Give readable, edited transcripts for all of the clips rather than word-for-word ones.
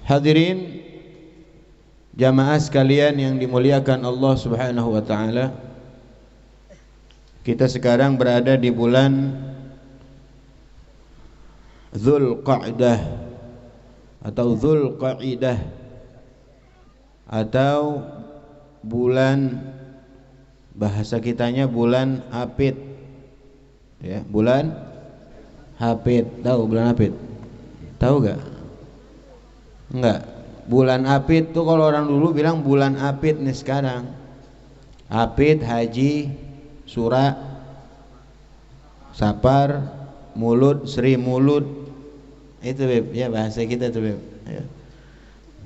Hadirin jamaah sekalian yang dimuliakan Allah Subhanahu wa taala. Kita sekarang berada di bulan Dzulqa'dah atau Dzulqa'idah atau bulan, bahasa kitanya bulan Apit. Ya, bulan Apit. Tahu bulan Apit? Tahu gak? Enggak. Bulan Apit tuh kalau orang dulu bilang bulan Apit nih sekarang. Apit, Haji, Sura, Sapar, Mulud, Sri Mulud. Itu Beb, ya bahasa kita tuh Beb. Ya.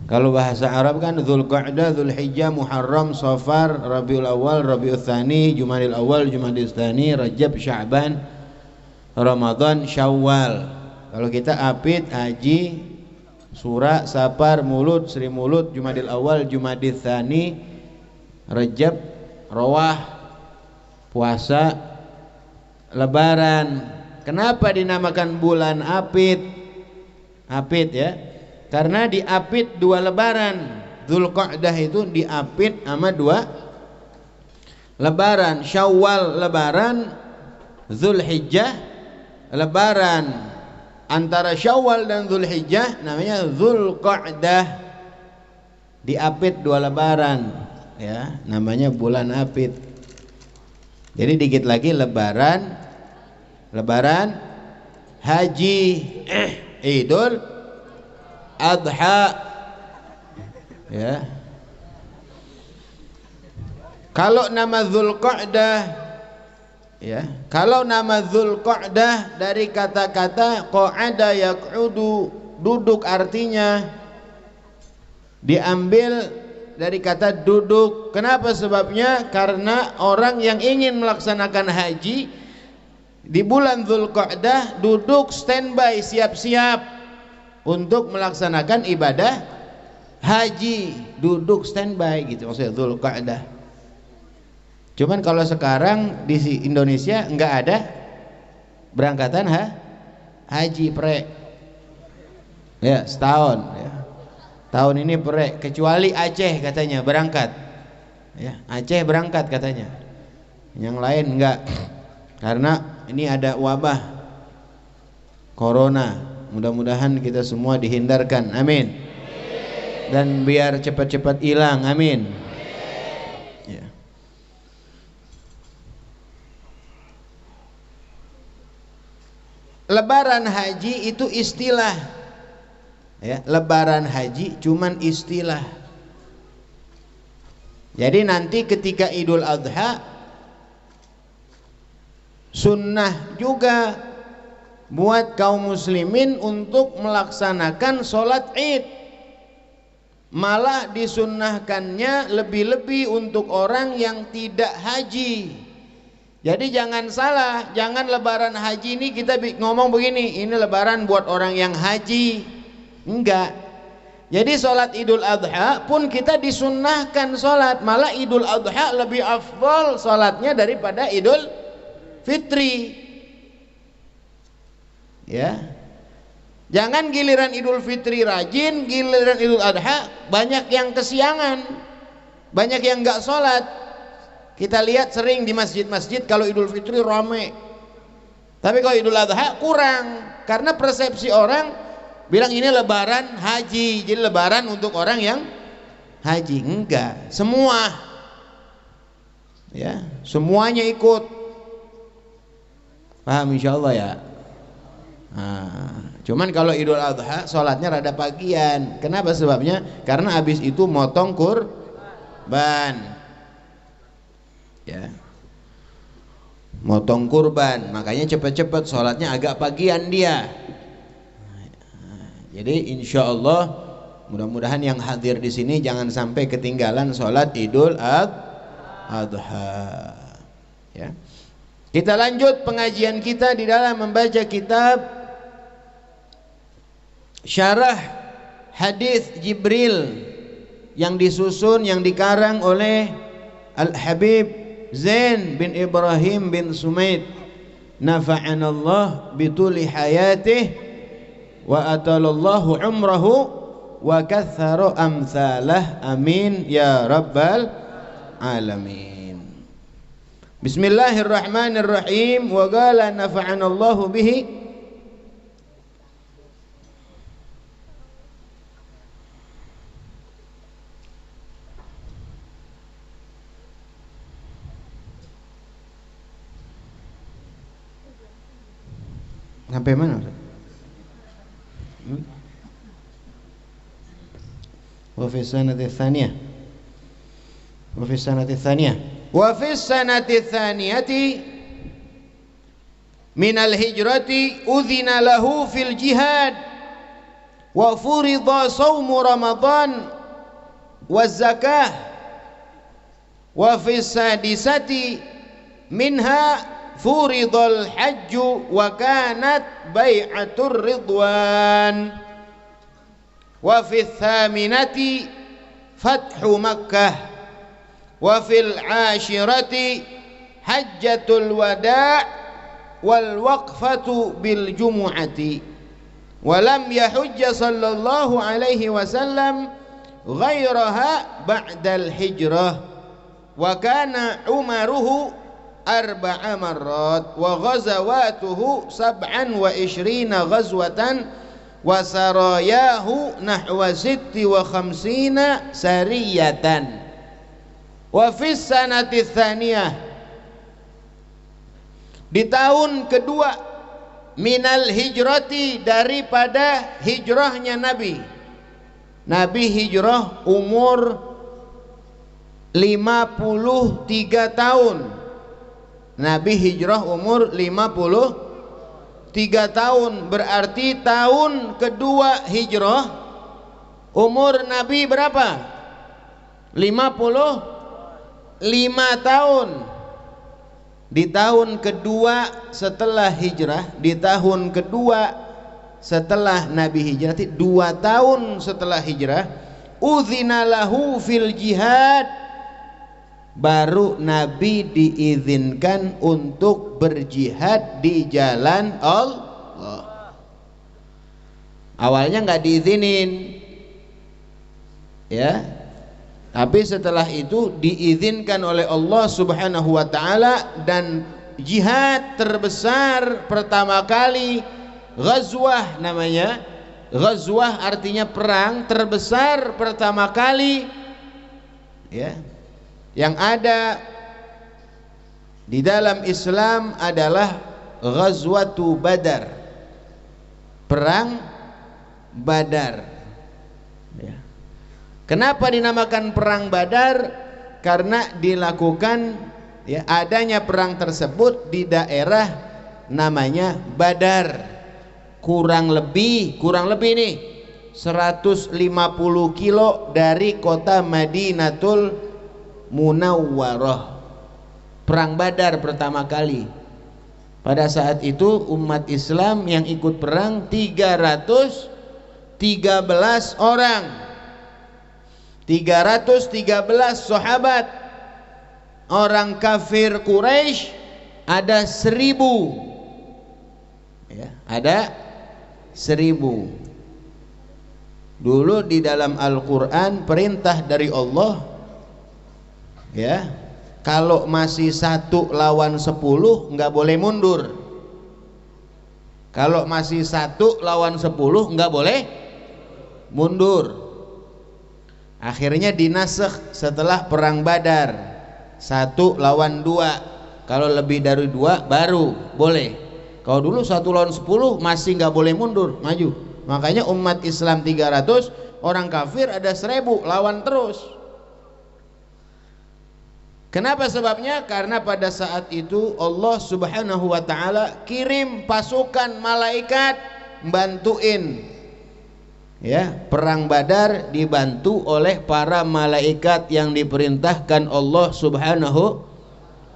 Kalau bahasa Arab kan Dzulqa'dah, Dzulhijjah, Muharram, Safar, Rabiul Awal, Rabiul Tsani, Jumadil Awal, Jumadil Tsani, Rajab, Sya'ban, Ramadan, Syawal. Kalau kita Apit, Haji, Sura, Sapar, Mulud, Sri Mulud, Jumadil Awal, Jumadil Tsani, Rajab, Rawah, puasa, Lebaran. Kenapa dinamakan bulan Apit? Apit ya, karena diapit dua Lebaran. Dzulqa'dah itu diapit sama dua Lebaran. Syawal Lebaran, Dzulhijjah Lebaran. Antara Syawal dan Dzulhijjah namanya Dzulqa'dah, diapit dua Lebaran ya, namanya bulan Apit. Jadi dikit lagi Lebaran Haji, Idul Adha ya. Kalau nama Dzulqa'dah ya, kalau nama Dzulqa'dah dari kata-kata qa'ada yaq'udu, duduk, artinya diambil dari kata duduk. Kenapa sebabnya? Karena orang yang ingin melaksanakan haji di bulan Dzulqa'dah duduk standby, siap-siap untuk melaksanakan ibadah haji, duduk standby gitu maksudnya Dzulqa'dah. Cuman kalau sekarang di Indonesia enggak ada berangkatan haji pre ya, setahun ya. Tahun ini pre, kecuali Aceh katanya berangkat ya, Aceh berangkat katanya, yang lain enggak, karena ini ada wabah corona. Mudah-mudahan kita semua dihindarkan, amin, dan biar cepat-cepat hilang, amin ya. Lebaran haji itu istilah ya, Lebaran haji cuman istilah. Jadi nanti ketika Idul Adha sunnah juga buat kaum muslimin untuk melaksanakan sholat id. Malah disunnahkannya lebih-lebih untuk orang yang tidak haji. Jadi jangan salah, jangan lebaran haji ini kita ngomong begini, ini lebaran buat orang yang haji. Enggak. Jadi sholat Idul Adha pun kita disunnahkan sholat. Malah Idul Adha lebih afdal sholatnya daripada Idul Fitri ya. Jangan giliran Idul Fitri rajin, giliran Idul Adha banyak yang kesiangan, banyak yang enggak sholat. Kita lihat sering di masjid-masjid kalau Idul Fitri rame, tapi kalau Idul Adha kurang, karena persepsi orang bilang ini lebaran haji, jadi lebaran untuk orang yang haji. Enggak, semua ya, semuanya ikut. Paham insyaallah ya. Nah, cuman kalau Idul Adha sholatnya rada pagian. Kenapa sebabnya? Karena habis itu motong kurban ya, motong kurban, makanya cepet-cepet sholatnya agak pagian dia. Jadi insya Allah mudah-mudahan yang hadir di sini jangan sampai ketinggalan sholat Idul Adha ya. Kita lanjut pengajian kita di dalam membaca kitab Syarah Hadis Jibril yang disusun, yang dikarang oleh Al-Habib Zain bin Ibrahim bin Sumaid, nafa'anallah bituli hayatih wa atalallahu umrahu wa kaththara amthalah. Amin ya rabbal alamin. Bismillahirrahmanirrahim. Wa qala nafa'anallahu bihi. Sampai mana? Wa fi sanati tsaniyah. Wa fi sanati tsaniyah. Wa fi sanati tsaniyati minal hijrati udhina lahu fil jihad wa furida shaumu ramadan wa zakah wa fi sadisati minha furidul hajju wa kanat bai'atur ridwan wa fi thaminati fathu makkah wa fil ashirati hajjatul wada' wal waqfatu bil jumu'ati wa lam yahujja sallallahu alaihi wasallam ghairaha ba'dal hijrah wa kana umaruhu arba'a marrat wa ghazawatuhu sab'an wa ishrina ghazwatan wa sarayahu nahwa sitti wa khamsina sariyatan. Wa fis sanati tsaniyah, di tahun kedua, minal hijrati, daripada hijrahnya Nabi. Nabi hijrah umur 53 tahun. Nabi hijrah umur 53 tahun, berarti tahun kedua hijrah umur Nabi berapa? 55 tahun. Di tahun kedua setelah hijrah, di tahun kedua setelah Nabi hijrah, 2 tahun setelah hijrah, udzina lahu fil jihad, baru Nabi diizinkan untuk berjihad di jalan Allah. Awalnya nggak diizinin, ya, tapi setelah itu diizinkan oleh Allah Subhanahu wa Ta'ala. Dan jihad terbesar pertama kali, ghazwah namanya. Ghazwah artinya perang terbesar pertama kali, ya, yang ada di dalam Islam adalah Ghazwatu Badar, perang Badar, ya. Kenapa dinamakan perang Badar? Karena dilakukan, ya, adanya perang tersebut di daerah namanya Badar, kurang lebih nih 150 kilo dari kota Madinatul Munawwarah. Perang Badar pertama kali. Pada saat itu umat Islam yang ikut perang 313 orang, 313 sahabat. Orang kafir Quraisy ada 1000, ya, ada 1000. Dulu di dalam Al-Quran perintah dari Allah, ya, kalau masih 1 lawan 10 nggak boleh mundur. Kalau masih 1 lawan 10 nggak boleh mundur. Akhirnya dinasakh setelah perang Badar, 1 lawan 2. Kalau lebih dari 2 baru boleh. Kalau dulu 1 lawan 10 masih nggak boleh mundur, maju. Makanya umat Islam 300, orang kafir ada 1000, lawan terus. Kenapa sebabnya? Karena pada saat itu Allah Subhanahu wa Ta'ala kirim pasukan malaikat bantuin, ya, perang Badar dibantu oleh para malaikat yang diperintahkan Allah Subhanahu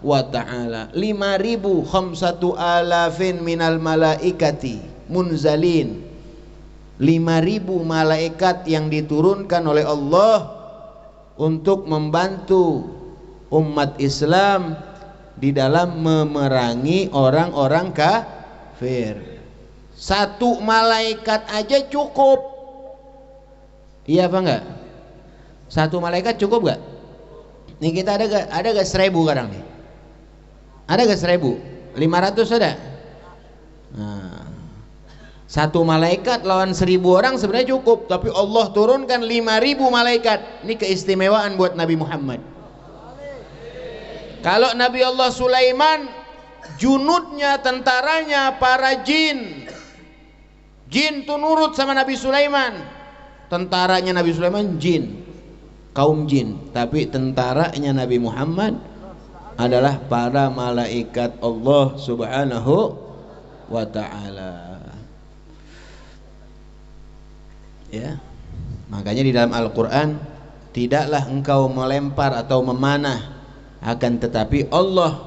wa Ta'ala. 5.000 khamsatu alafin minal malaikati munzalin, 5.000 malaikat yang diturunkan oleh Allah untuk membantu umat Islam di dalam memerangi orang-orang kafir. 1 malaikat aja cukup. Iya apa enggak? Satu malaikat cukup enggak? Nih kita ada gak 1000 kadang nih? Ada gak 1000? 500 ada? Nah, satu malaikat lawan 1000 orang sebenarnya cukup, tapi Allah turunkan 5000 malaikat. Ini keistimewaan buat Nabi Muhammad. Kalau Nabi Allah Sulaiman, junudnya, tentaranya para jin. Jin tuh nurut sama Nabi Sulaiman. Tentaranya Nabi Sulaiman jin, kaum jin. Tapi tentaranya Nabi Muhammad adalah para malaikat Allah Subhanahu wa ta'ala. Ya. Makanya di dalam Al-Qur'an, tidaklah engkau melempar atau memanah, akan tetapi Allah,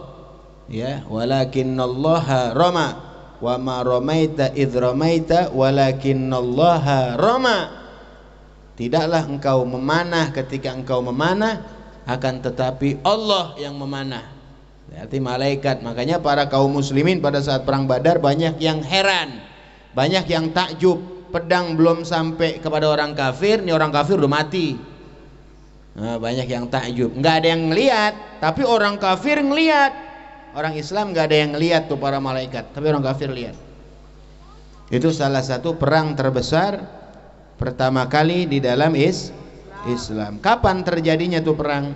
ya, walakinallaha rama wa ma ramaita idz ramaita walakinallaha rama. Tidaklah engkau memanah ketika engkau memanah, akan tetapi Allah yang memanah. Berarti malaikat. Makanya para kaum muslimin pada saat perang Badar banyak yang heran, banyak yang takjub. Pedang belum sampai kepada orang kafir, nih orang kafir udah mati. Nah, banyak yang takjub. Nggak ada yang ngelihat, tapi orang kafir ngelihat. Orang Islam nggak ada yang ngelihat tuh para malaikat, tapi orang kafir lihat. Itu salah satu perang terbesar pertama kali di dalam Islam. Kapan terjadinya tuh perang?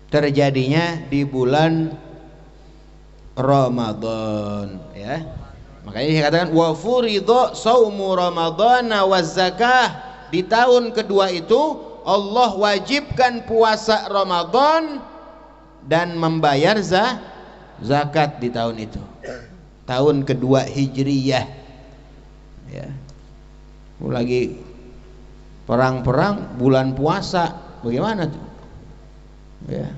Terjadinya di bulan Ramadan, ya. Makanya dikatakan wa furidha shaumu ramadhana waz zakah. Di tahun kedua itu Allah wajibkan puasa Ramadan dan membayar zakat di tahun itu. Tahun kedua Hijriyah, ya. Lagi perang-perang bulan puasa, bagaimana tuh? Ya.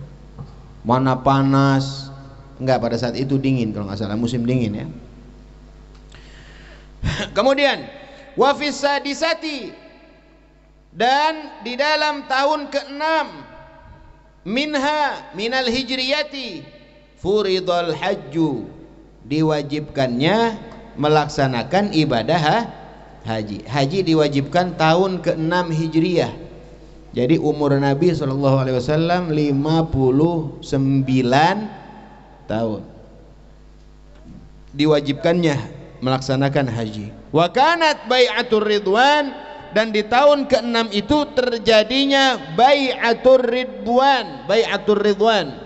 Mana panas? Enggak, pada saat itu dingin kalau nggak salah, musim dingin, ya. Kemudian wa fis sadisati, dan di dalam tahun ke-6 minal hijriyati furidul hajju, diwajibkannya melaksanakan ibadah haji. Haji diwajibkan tahun ke-6 Hijriyah. Jadi umur Nabi SAW 59 tahun. Diwajibkannya melaksanakan haji. Wa kanat bai'atur ridwan, dan di tahun ke-6 itu terjadinya bai'atur ridwan. Bai'atur ridwan,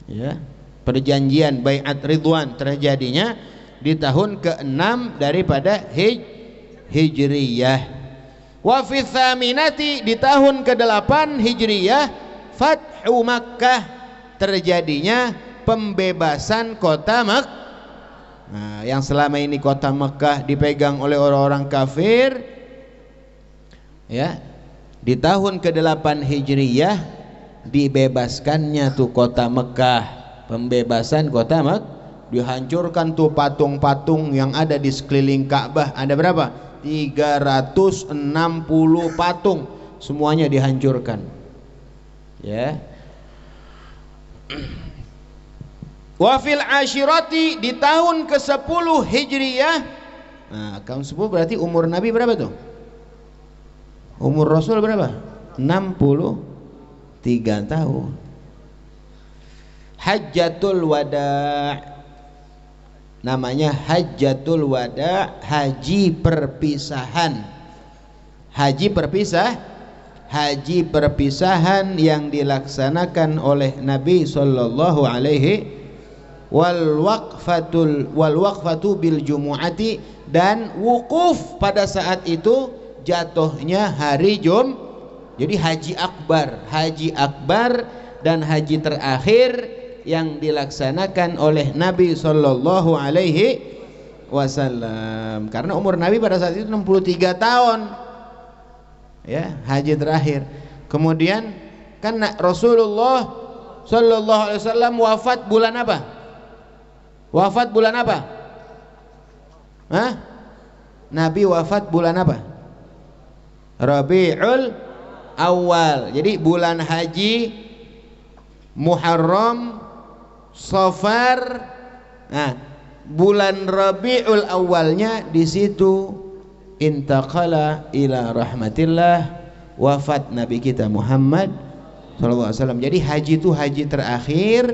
ya, perjanjian bai'at ridwan terjadinya di tahun ke-6 daripada Hijriyah. Wa fi tsaminati, di tahun ke-8 Hijriyah Fathu Makkah, terjadinya pembebasan kota Makkah. Nah, yang selama ini kota Makkah dipegang oleh orang-orang kafir, ya, di tahun ke-8 Hijriyah dibebaskannya tuh kota Makkah. Pembebasan kota Makkah, dihancurkan tuh patung-patung yang ada di sekeliling Ka'bah. Ada berapa? 360 patung, semuanya dihancurkan, ya. Wa fil ashirati, di tahun ke-10 Hijriyah. Nah, tahun 10 berarti umur Nabi berapa tuh? Umur Rasul berapa? 63 tahun. Hajjatul Wada', namanya Hajjatul Wada', haji perpisahan. Haji perpisahan yang dilaksanakan oleh Nabi sallallahu alaihi wal waqfatu bil jumu'ati, dan wukuf pada saat itu jatuhnya hari Jadi haji akbar dan haji terakhir yang dilaksanakan oleh Nabi sallallahu alaihi wasallam. Karena umur Nabi pada saat itu 63 tahun. Ya, haji terakhir. Kemudian kan Rasulullah sallallahu alaihi wasallam wafat bulan apa? Wafat bulan apa? Hah? Nabi wafat bulan apa? Rabiul Awal. Jadi bulan haji Muharram, Safar. Nah, bulan Rabiul Awalnya di situ intaqala ila rahmatillah, wafat Nabi kita Muhammad sallallahu alaihi wasallam. Jadi haji itu haji terakhir.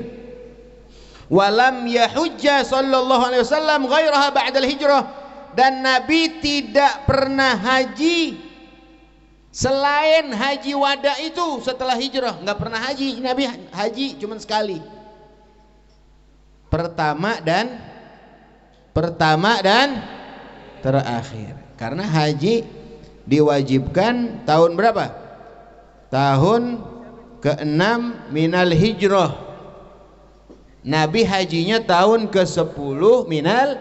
Walam yahujja sallallahu alaihi wasallam ghairaha ba'dal hijrah, dan Nabi tidak pernah haji selain haji wada itu setelah hijrah. Nggak pernah haji. Nabi haji cuma sekali, pertama dan terakhir. Karena haji diwajibkan tahun berapa? Tahun ke-6 minal hijrah. Nabi hajinya tahun ke-10 minal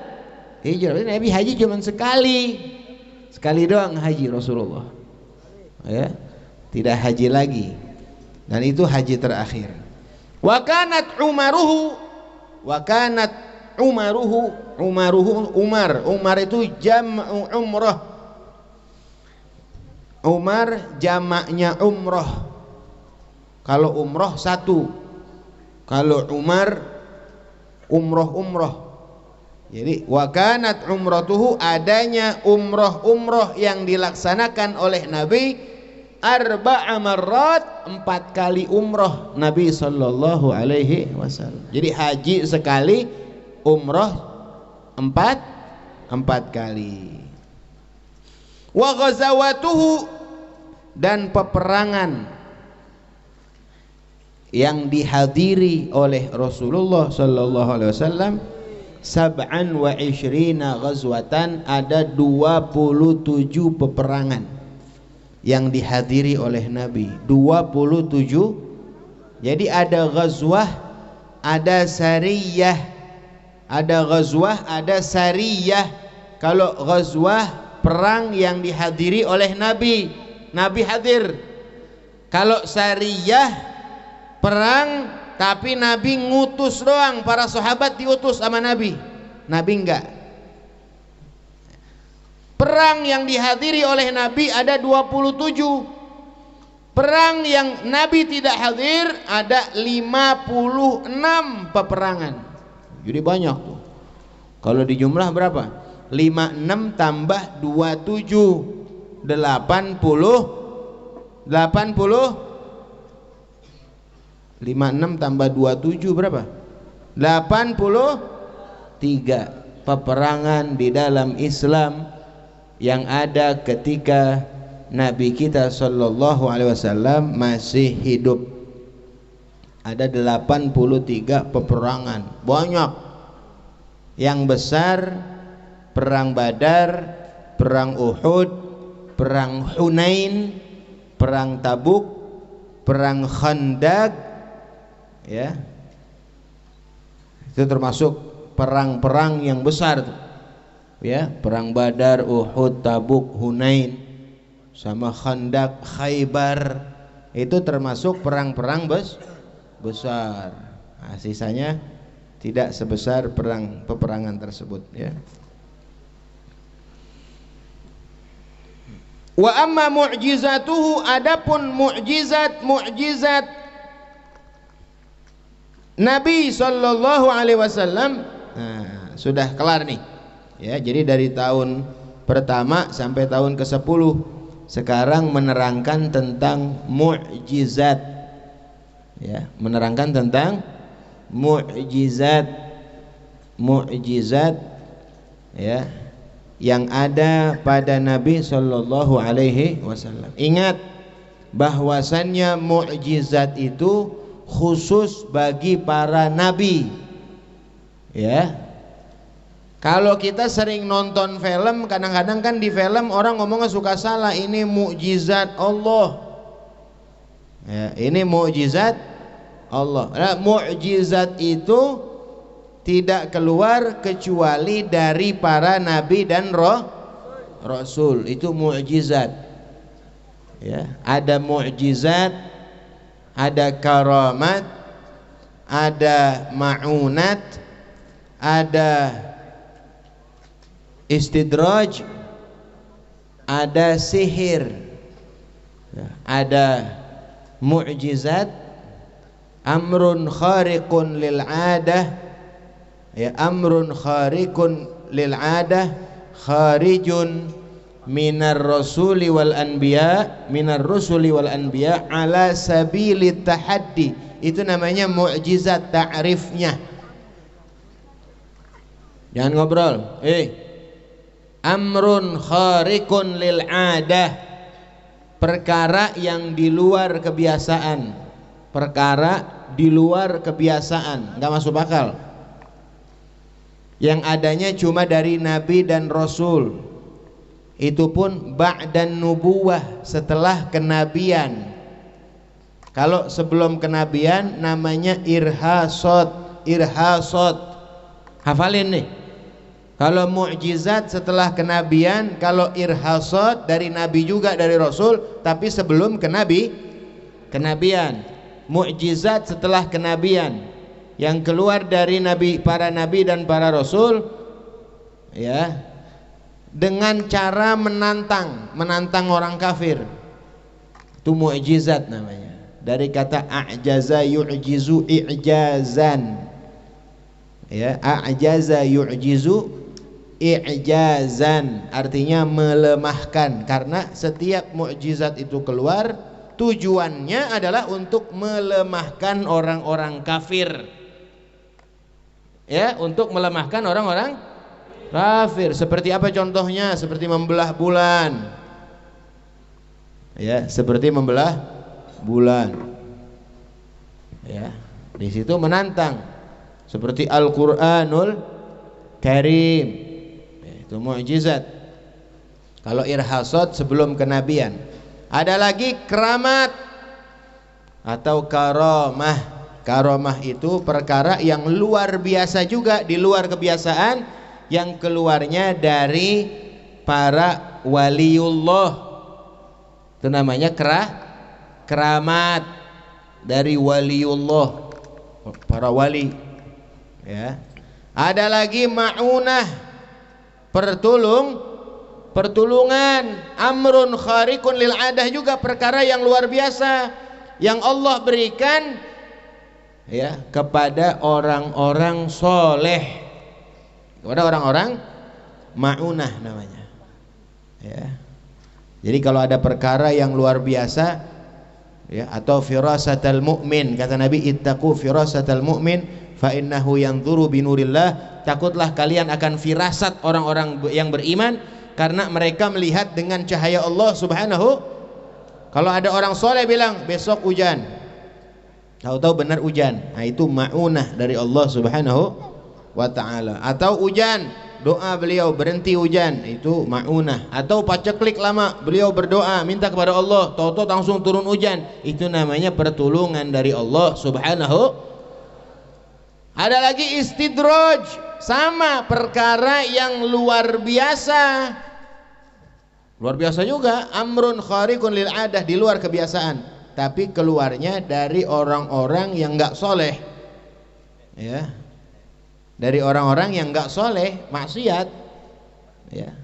hijrah. Nabi haji cuma sekali doang haji Rasulullah, ya, tidak haji lagi, dan itu haji terakhir. Wa kanat umaruhu, Umar itu jam'u umrah. Umar jamaknya umrah. Kalau umrah satu, kalau Umar umroh. Jadi wa kanat umratuhu, adanya umroh yang dilaksanakan oleh Nabi arba'a marrat, 4 kali umroh Nabi sallallahu alaihi wasallam. Jadi haji sekali, umroh 4 kali. Wa ghazawatuhu, dan peperangan yang dihadiri oleh Rasulullah sallallahu alaihi wasallam 27 ghazwatan, ada 27 peperangan yang dihadiri oleh Nabi, 27. Jadi ada ghazwah, ada sariyah, ada ghazwah, ada sariyah. Kalau ghazwah, perang yang dihadiri oleh Nabi hadir. Kalau sariyah, perang tapi Nabi ngutus doang, para sahabat diutus sama Nabi enggak. Perang yang dihadiri oleh Nabi ada 27. Perang yang Nabi tidak hadir ada 56 peperangan. Jadi banyak tuh. Kalau di jumlah berapa? 56 tambah 27 80. 56 tambah 27 berapa? 83 peperangan di dalam Islam yang ada ketika Nabi kita sallallahu alaihi wasallam masih hidup. Ada 83 peperangan, banyak. Yang besar perang Badar, perang Uhud, perang Hunain, perang Tabuk, perang Khandaq, ya. Itu termasuk perang-perang yang besar tuh. Ya, perang Badar, Uhud, Tabuk, Hunain, sama Khandaq, Khaybar, itu termasuk perang-perang besar. Nah, sisanya tidak sebesar peperangan tersebut, ya. Wa amma mu'jizatuhu, adapun mu'jizat Nabi sallallahu alaihi wasallam, nah, sudah kelar nih. Ya, jadi dari tahun pertama sampai tahun ke-10 sekarang menerangkan tentang mu'jizat. Ya, menerangkan tentang mu'jizat ya yang ada pada Nabi sallallahu alaihi wasallam. Ingat bahwasannya mu'jizat itu khusus bagi para nabi. Ya. Kalau kita sering nonton film, kadang-kadang kan di film orang ngomongnya suka salah, ini mukjizat Allah. Ya, ini mukjizat Allah. Nah, mukjizat itu tidak keluar kecuali dari para nabi dan rasul. Itu mukjizat. Ya, ada mukjizat, ada karamat, ada ma'unat, ada istidraj, ada sihir, ada mu'jizat, amrun khariqun lil adah, ya, amrun khariqun lil adah, kharijun minar rusuli wal anbiya ala sabilit tahaddi. Itu namanya mukjizat ta'rifnya. Jangan ngobrol. Amrun khariqun lil adah, perkara yang di luar kebiasaan. Perkara di luar kebiasaan, nggak masuk akal. Yang adanya cuma dari nabi dan rasul. Itu pun ba'dan nubuwah, setelah kenabian. Kalau sebelum kenabian namanya irhasot. Hafalin nih. Kalau mukjizat setelah kenabian, kalau irhasot dari nabi juga dari rasul, tapi sebelum kenabian. Mukjizat setelah kenabian yang keluar dari para nabi dan para rasul, ya, dengan cara menantang orang kafir. Itu mukjizat namanya. Dari kata a'jaza yu'jizu i'jazan. Ya, a'jaza yu'jizu i'jazan, artinya melemahkan. Karena setiap mukjizat itu keluar tujuannya adalah untuk melemahkan orang-orang kafir. Ya, untuk melemahkan orang-orang kafir. Seperti apa contohnya? Seperti membelah bulan. Ya, seperti membelah bulan. Ya, di situ menantang. Seperti Al-Qur'anul Karim. Ya, itu mukjizat. Kalau irhasat sebelum kenabian. Ada lagi keramat atau karomah. Karomah itu perkara yang luar biasa juga, di luar kebiasaan, yang keluarnya dari para waliullah. Itu namanya keramat dari waliullah, para wali. Ya. Ada lagi ma'unah, pertolongan, amrun khariqun lil adah, juga perkara yang luar biasa yang Allah berikan, ya, kepada orang-orang soleh, kepada orang-orang ma'unah namanya. Ya. Jadi kalau ada perkara yang luar biasa, ya, atau firasatal mu'min, kata Nabi, ittaqu firasatal mu'min fa innahu yanzuru binurillah, takutlah kalian akan firasat orang-orang yang beriman, karena mereka melihat dengan cahaya Allah Subhanahu. Kalau ada orang soleh bilang besok hujan, tahu-tahu benar hujan, nah itu ma'unah dari Allah Subhanahu wa ta'ala. Atau hujan, doa beliau berhenti hujan, itu ma'unah. Atau paceklik lama, beliau berdoa minta kepada Allah, tahu-tahu langsung turun hujan, itu namanya pertolongan dari Allah Subhanahu. Ada lagi istidraj, sama, perkara yang luar biasa. Luar biasa juga, amrun khariqun lil adah, di luar kebiasaan, tapi keluarnya dari orang-orang yang enggak soleh. Ya. Dari orang-orang yang enggak soleh, maksiat. Ya.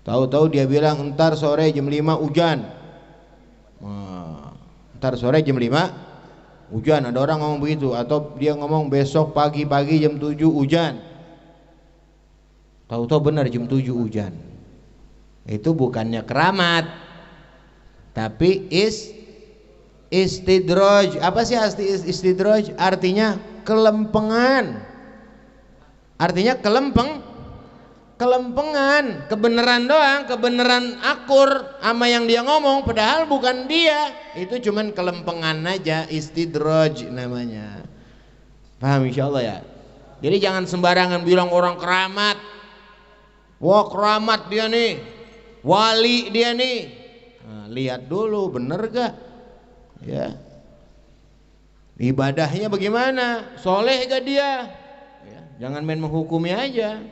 Tahu-tahu dia bilang entar sore jam 5 hujan. Entar sore jam 5 hujan, ada orang ngomong begitu. Atau dia ngomong besok pagi-pagi jam 7 hujan, tahu-tahu benar jam 7 hujan. Itu bukannya keramat, tapi istidraj. Apa sih istidraj? Artinya kelempengan. Artinya kelempengan, kebenaran doang, kebenaran akur sama yang dia ngomong, padahal bukan dia. Itu cuman kelempengan aja, istidraj namanya. Paham insyaallah ya? Jadi jangan sembarangan bilang orang keramat. Wah, keramat dia nih, wali dia nih. Nah, lihat dulu bener gak? Ya. Ibadahnya bagaimana? Soleh gak dia? Ya. Jangan main menghukumi aja.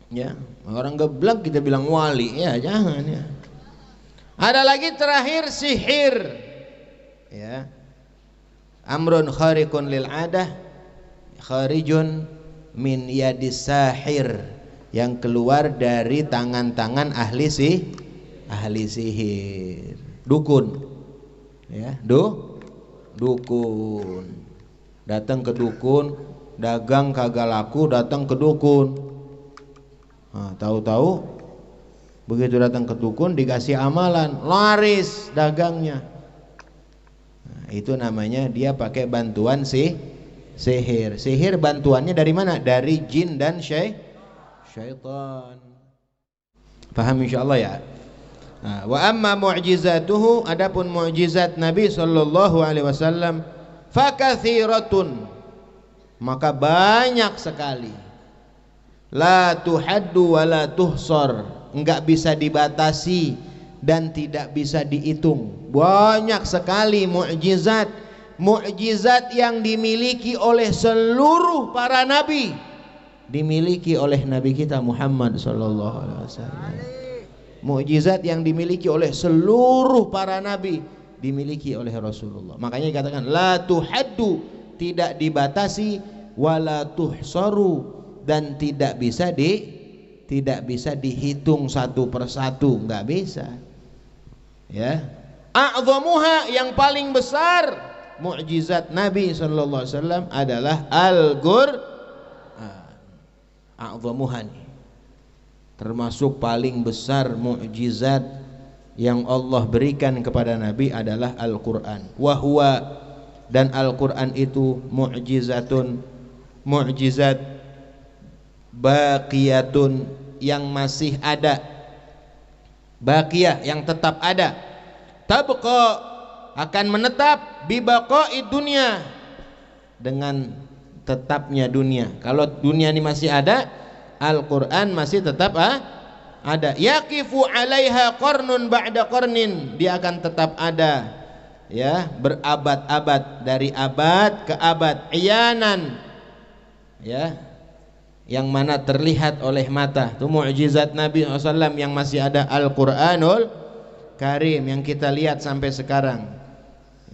Ya, orang geblak kita bilang wali, ya jangan ya. Ada lagi terakhir sihir. Ya. Amrun khariqun lil adah, kharijun min yadis sahir, yang keluar dari tangan-tangan ahli sihir. Dukun. Ya, dukun. Datang ke dukun, dagang kagak laku, datang ke dukun. Nah, tahu-tahu Begitu datang ke dukun dikasih amalan, laris dagangnya. Nah, itu namanya dia pakai bantuan sihir. Sihir bantuannya dari mana? Dari jin dan syaitan. Paham insyaallah ya? Nah, wa amma mu'jizatuhu, adapun mu'jizat Nabi sallallahu alaihi wasallam fakathiratun, maka banyak sekali. La tuhaddu wa la tuhsar, enggak bisa dibatasi dan tidak bisa dihitung. Banyak sekali mukjizat, mukjizat yang dimiliki oleh seluruh para nabi, dimiliki oleh nabi kita Muhammad sallallahu alaihi wasallam. Mukjizat yang dimiliki oleh seluruh para nabi dimiliki oleh Rasulullah. Makanya dikatakan la tuhaddu, tidak dibatasi, wala tuhsaru, dan tidak bisa dihitung satu persatu, nggak bisa. Ya, a'dhamuha, yang paling besar mukjizat Nabi sallallahu alaihi wasallam adalah Al-Qur'an. A'dhamuha, termasuk paling besar mukjizat yang Allah berikan kepada Nabi adalah Al-Qur'an. Wahwa, dan Al-Qur'an itu mukjizatun, mukjizat baqiyatun, yang masih ada, baqiyah, yang tetap ada, tabqa, akan menetap, bibaqa'i dunia, dengan tetapnya dunia. Kalau dunia ini masih ada, Al-Quran masih tetap ada. Yaqifu 'alaiha qarnun ba'da qarnin, dia akan tetap ada, ya, berabad-abad, dari abad ke abad, iyanan, ya, yang mana terlihat oleh mata. Itu mukjizat Nabi SAW yang masih ada, Al-Quranul Karim, yang kita lihat sampai sekarang,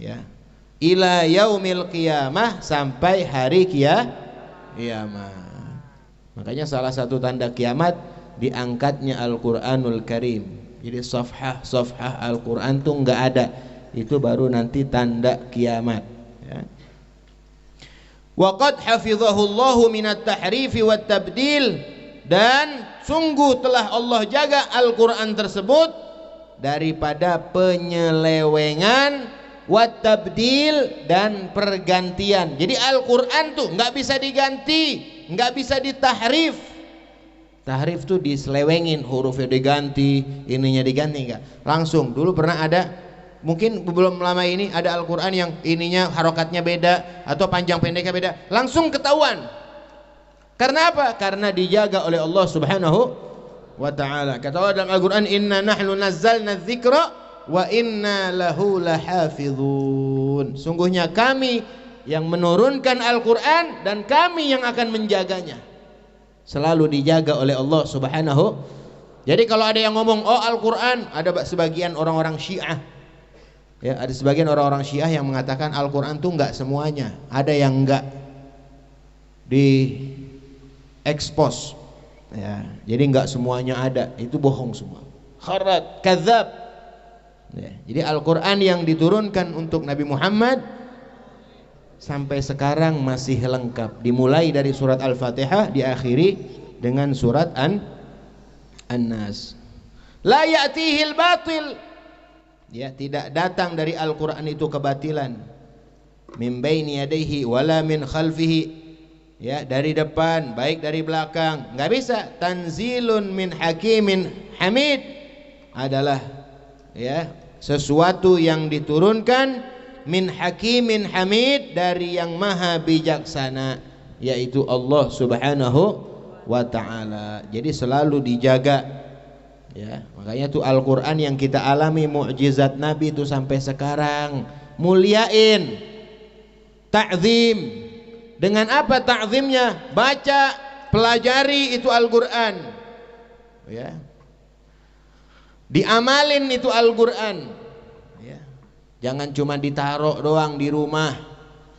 ya, ila yaumil qiyamah, sampai hari kiamat. Makanya salah satu tanda kiamat diangkatnya Al-Quranul Karim. Jadi safhah Al-Quran tuh nggak ada, itu baru nanti tanda kiamat, ya. Wa qad hafizahullahu minat tahrifi wat tabdil, dan sungguh telah Allah jaga Al-Quran tersebut daripada penyelewengan, wat tabdil, dan pergantian. Jadi Al-Quran tuh nggak bisa diganti, nggak bisa ditahrif. Tahrif tuh diselewengin, hurufnya diganti, ininya diganti, enggak. Langsung dulu pernah ada, mungkin belum lama ini ada Al-Quran yang ininya harokatnya beda atau panjang pendeknya beda, langsung ketahuan. Karena apa? Karena dijaga oleh Allah Subhanahu wa ta'ala. Kata Allah dalam Al-Quran, inna nahnu nazzalna dzikra wa inna lahu lahafizun. Sungguhnya kami yang menurunkan Al-Quran dan kami yang akan menjaganya. Selalu dijaga oleh Allah Subhanahu. Jadi kalau ada yang ngomong oh Al-Quran, ada sebagian orang-orang Syiah, ya, ada sebagian orang-orang Syiah yang mengatakan Al-Quran tuh enggak semuanya, ada yang enggak di expose, ya, jadi enggak semuanya ada, itu bohong semua, kharat, kadzab, ya. Jadi Al-Quran yang diturunkan untuk Nabi Muhammad sampai sekarang masih lengkap, dimulai dari surat Al-Fatihah, diakhiri dengan surat An-Nas. La ya'tihil batil, ya, tidak datang dari Al-Quran itu kebatilan. Min baini yadayhi wala min khalfihi, ya, dari depan baik dari belakang, nggak bisa. Tanzilun min hakimin hamid, adalah, ya, sesuatu yang diturunkan min hakimin hamid, dari yang maha bijaksana, yaitu Allah Subhanahu wa ta'ala. Jadi selalu dijaga, ya. Makanya tuh Al-Quran yang kita alami mukjizat Nabi itu sampai sekarang, muliain, ta'zim. Dengan apa ta'zimnya? Baca, pelajari itu Al-Quran, ya, diamalin itu Al-Quran. Jangan cuma ditaruh doang di rumah,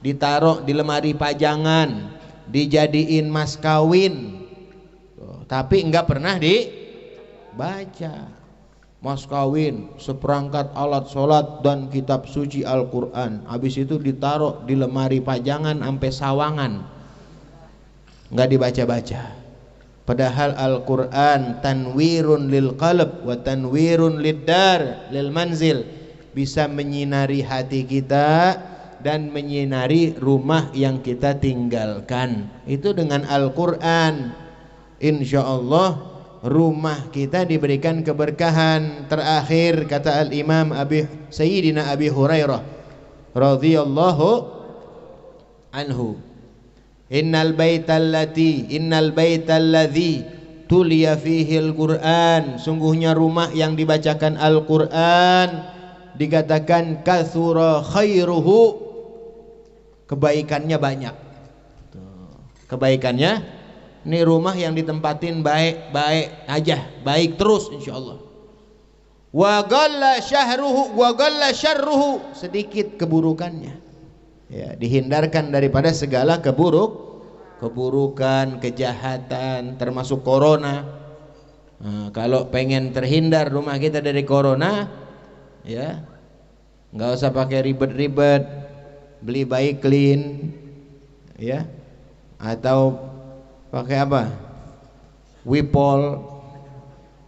ditaruh di lemari pajangan, dijadiin mas kawin, tapi enggak pernah dibaca. Mas kawin, seperangkat alat sholat dan kitab suci Al-Quran, habis itu ditaruh di lemari pajangan sampai sawangan, enggak dibaca-baca. Padahal Al-Quran tanwirun lil qalb wa tanwirun lid dar lil manzil, bisa menyinari hati kita dan menyinari rumah yang kita tinggalkan. Itu dengan Al-Quran insyaallah rumah kita diberikan keberkahan. Terakhir kata Al-Imam Sayyidina Abi Hurairah radhiyallahu anhu, innal baitalladzi tuliya fihi al-Qur'an, sungguhnya rumah yang dibacakan Al-Qur'an dikatakan katsura khairuhu, kebaikannya banyak. Kebaikannya, ini rumah yang ditempatin baik-baik aja, baik terus insyaallah. Wa qalla syarruhu, sedikit keburukannya. Ya, dihindarkan daripada segala keburukan, kejahatan, termasuk corona. Nah, kalau pengen terhindar rumah kita dari corona, ya nggak usah pakai ribet-ribet, beli baik clean, ya, atau pakai apa? Wipol,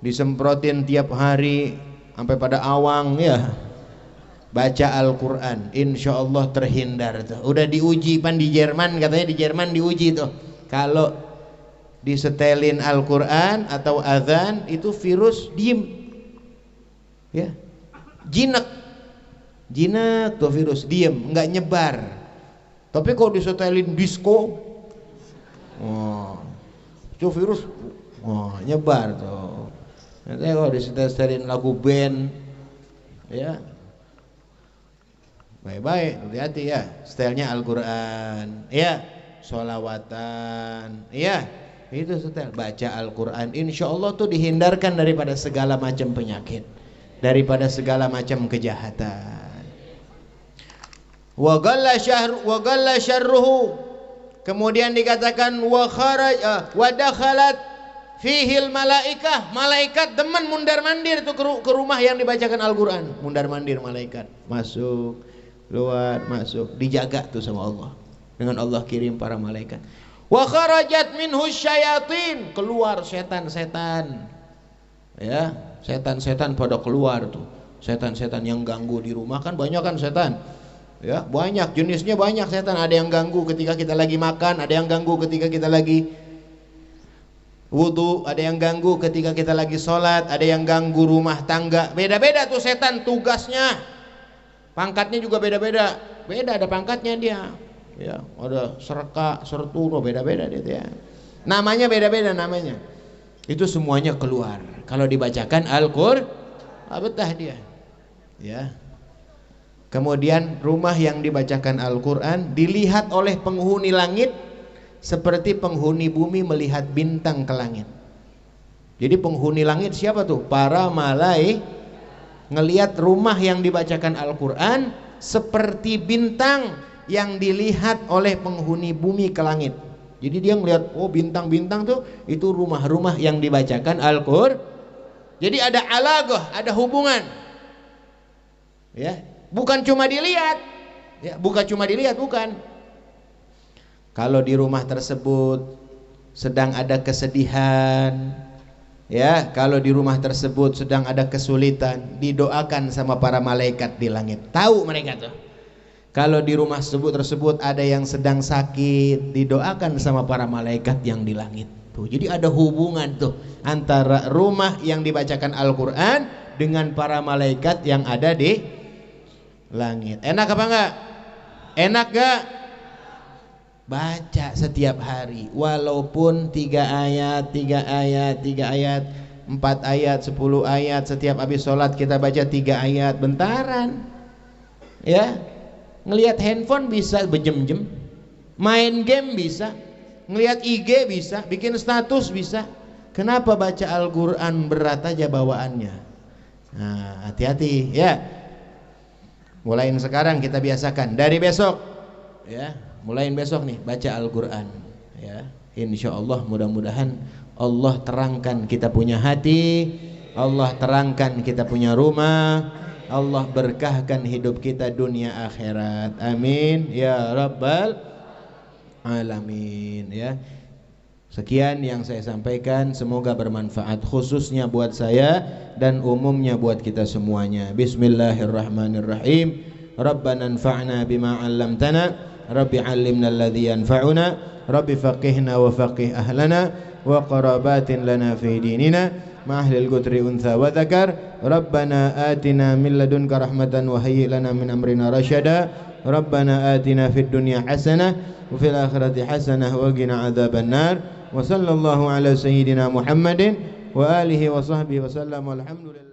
disemprotin tiap hari sampai pada awang, ya. Baca Al-Quran, insya Allah terhindar tuh. Udah diuji pan di Jerman, katanya di Jerman diuji tuh. Kalau disetelin Al-Quran atau azan itu virus diem, ya, jinak tuh virus diem, nggak nyebar. Tapi kalau disetelin disco, itu virus nyebar tuh. Nanti kalau disetelin lagu band, ya baik-baik, hati-hati ya, stylenya Al-Quran, ya, sholawatan, ya, itu setel, baca Al-Quran, insya Allah tuh dihindarkan daripada segala macam penyakit, daripada segala macam kejahatan. Wa ghalla syarruhu, kemudian dikatakan wa dakhalat fihil malaikah, malaikat demen mundar-mandir tuh ke rumah yang dibacakan Al-Quran, mundar-mandir malaikat, masuk keluar masuk, dijaga tuh sama Allah, dengan Allah kirim para malaikat. Wa kharajat minhu syayatin, keluar setan-setan, ya, setan-setan pada keluar tuh, setan-setan yang ganggu di rumah, kan banyak kan setan, ya, banyak jenisnya, banyak setan. Ada yang ganggu ketika kita lagi makan, ada yang ganggu ketika kita lagi wudu, ada yang ganggu ketika kita lagi sholat, ada yang ganggu rumah tangga, beda-beda tuh setan tugasnya. Pangkatnya juga beda-beda, ada pangkatnya dia, ya, ada serka, serturo, beda-beda dia, ya. Namanya beda-beda namanya. Itu semuanya keluar kalau dibacakan Al-Qur'an, betah dia, ya. Kemudian rumah yang dibacakan Al-Qur'an dilihat oleh penghuni langit seperti penghuni bumi melihat bintang ke langit. Jadi penghuni langit siapa tuh? Para malaikat ngelihat rumah yang dibacakan Al-Quran seperti bintang yang dilihat oleh penghuni bumi ke langit. Jadi dia ngelihat, oh bintang-bintang tuh itu rumah-rumah yang dibacakan Al-Quran. Jadi ada alaqah, ada hubungan, ya, bukan cuma dilihat, ya, bukan. Kalau di rumah tersebut sedang ada kesedihan, ya, kalau di rumah tersebut sedang ada kesulitan, didoakan sama para malaikat di langit. Tahu mereka tuh. Kalau di rumah tersebut ada yang sedang sakit, didoakan sama para malaikat yang di langit. Tuh, jadi ada hubungan tuh antara rumah yang dibacakan Al-Quran dengan para malaikat yang ada di langit. Enak apa enggak? Enak gak? Baca setiap hari, walaupun 3 ayat, 4 ayat, 10 ayat. Setiap habis sholat kita baca 3 ayat, bentaran, ya. Ngelihat handphone bisa berjam-jam, main game bisa, ngelihat IG bisa, bikin status bisa. Kenapa baca Al-Quran berat aja bawaannya? Nah, hati-hati ya. Mulai sekarang kita biasakan, dari besok, ya, mulai besok nih baca Al-Quran, ya. Insya Allah, mudah-mudahan Allah terangkan kita punya hati, Allah terangkan kita punya rumah, Allah berkahkan hidup kita dunia akhirat. Amin ya rabbal alamin, ya. Sekian yang saya sampaikan, semoga bermanfaat khususnya buat saya dan umumnya buat kita semuanya. Bismillahirrahmanirrahim. Rabbana anfa'na bima 'allamtana, Rabbi 'allimna alladhi yanfa'una, Rabbi faqihna wa faqih ahlana wa qarabatin lana fi dinina ma ahlil qudri untha wa dzakar. Rabbana atina min ladunka rahmatan wa hayyi lana min amrina rasyada. Rabbana atina fid dunya hasanah wa fil akhirati hasanah wa qina adzabannar. Wa sallallahu ala sayyidina Muhammadin wa alihi wa sahbihi wa sallam. Alhamdulillah.